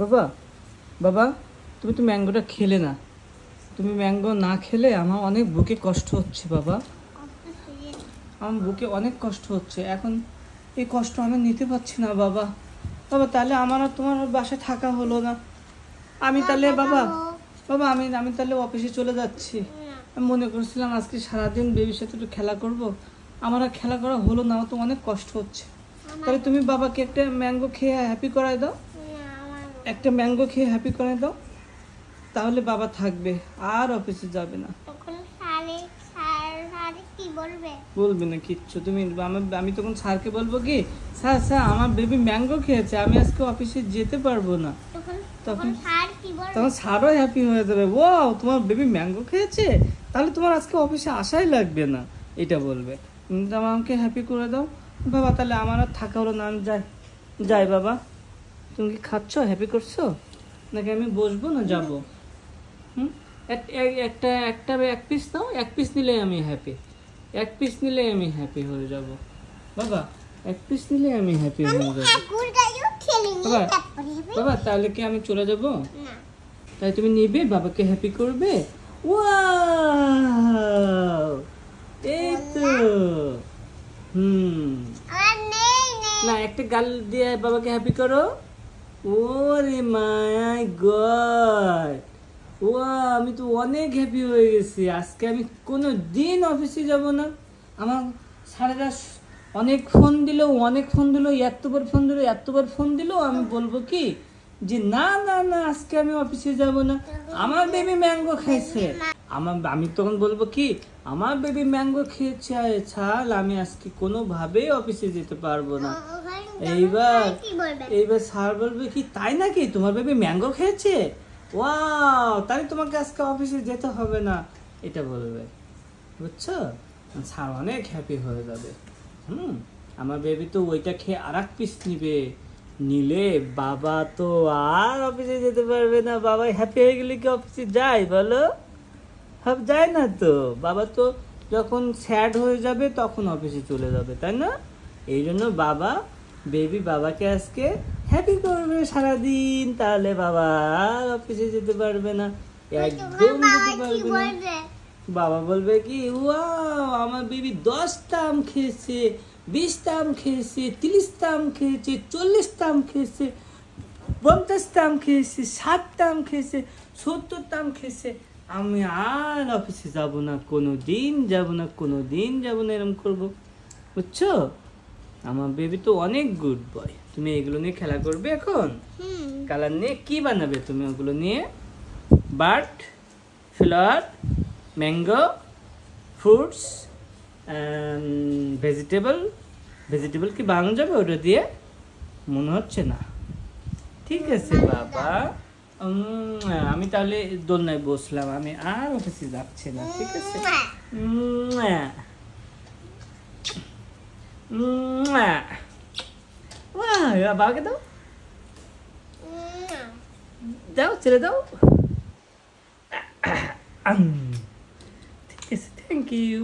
বাবা বাবা, তুমি তো ম্যাঙ্গোটা খেলে না। তুমি ম্যাঙ্গো না খেলে আমার অনেক বুকে কষ্ট হচ্ছে বাবা। আমার বুকে অনেক কষ্ট হচ্ছে এখন। এই কষ্ট আমি নিতে পারছি না বাবা। বাবা তাহলে আমার আর তোমার বাসায় থাকা হলো না। আমি তাহলে বাবা বাবা আমি আমি তাহলে অফিসে চলে যাচ্ছি। আমি মনে করছিলাম আজকে সারাদিন বেবির সাথে একটু খেলা করব, আমার আর খেলা করা হলো না। আমার তো অনেক কষ্ট হচ্ছে। তাহলে তুমি বাবাকে একটা ম্যাঙ্গো খেয়ে হ্যাপি করায় দাও। একটা ম্যাঙ্গো খেয়ে হ্যাপি করায় দাও, তাহলে বাবা থাকবে আর অফিসে যাবে না। বলবে না কিচ্ছু তুমি। আমি তখন স্যারকে বলবো কি, স্যার স্যার আমার বেবি ম্যাঙ্গো খেয়েছে, আমি আজকে অফিসে যেতে পারবো না। তখন স্যারও হ্যাপি হয়ে যাবে, ও তোমার বেবি ম্যাঙ্গো খেয়েছে, তাহলে তোমার আজকে অফিসে আসাই লাগবে না, এটা বলবে। আমাকে হ্যাপি করে দাও বাবা, তাহলে আমার আর থাকা হলো না। আমি যাই যাই বাবা। তুমি কি খাচ্ছ, হ্যাপি করছো নাকি আমি বসবো না যাবো? একটা একটা এক পিস নাও, এক পিস নিলে আমি হ্যাপি। এক পিস নিলে আমি হ্যাপি হয়ে যাব বাবা। এক পিস নিলে আমি হ্যাপি হয়ে যাব বাবা। বাবা তাহলে কি আমি চলে যাব? তাই তুমি নিবে, বাবাকে হ্যাপি করবে। ওয়াও, এই তো। না, একটা গাল দিয়ে বাবাকে হ্যাপি করো। ওরে মাই গড, ও আমি তো অনেক হ্যাপি হয়ে গেছি। আজকে আমি কোনো দিন অফিসে যাব না। আমার স্যারেরা অনেক ফোন দিল, এতবার ফোন দিল, আমি বলবো কি যে না না না আজকে আমি অফিসে যাব না, আমার বেবি ম্যাঙ্গো খাইছে। আমি তখন বলবো কি, আমার বেবি ম্যাঙ্গো খেয়েছে, ছাড় আমি আজকে কোনোভাবেই অফিসে যেতে পারবো না। এইবার স্যার বলবে কি, তাই নাকি তোমার বেবি ম্যাঙ্গো খেয়েছে, ওয়াও, তাই তোমাকে আজকে অফিসে যেতে হবে না, এটা বলবে, বুঝছো? স্যার অনেক হ্যাপি হয়ে যাবে। আমার বেবি তো ওইটা খেয়ে আর এক পিস নিলে বাবা তো আর অফিসে যেতে পারবে না। বাবা হ্যাপি হয়ে গেলে কি অফিসে যায় বলো? যায় না তো। বাবা তো যখন স্যাড হয়ে যাবে তখন অফিসে চলে যাবে, তাই না? এই জন্য বেবি বাবাকে আজকে হ্যাপি করবে সারাদিন, তাহলে বাবা আর অফিসে যেতে পারবে না, একদম যেতে পারবে না। বাবা বলবে কি, ওয়াও আমার বেবি 10টা আম খেয়েছে, 20টা আম খেয়েছে, 30টা আম খেয়েছে, 40টা আম খেয়েছে, 50টা আম খেয়েছে, 60টা আম খেয়েছে, 70টা আম খেয়েছে। আমি আর অফিসে যাব না, কোনোদিন যাব না, এরকম করবো, বুঝছো? আমার বেবি তো অনেক গুড বয়। তুমি এগুলো নিয়ে খেলা করবে এখন? কালার নিয়ে কি বানাবে তুমি? ওগুলো নিয়ে bird, flower, mango, fruits, vegetable কি বানানো যাবে ওটা দিয়ে? মনে হচ্ছে না। ঠিক আছে বাবা, আমি তাহলে দোলনায় বসলাম, আমি আর অফিসে যাচ্ছি না। ঠিক আছে, বাবাকে দাও, দাও, ছেড়ে দাও। ঠিক আছে, থ্যাংক ইউ।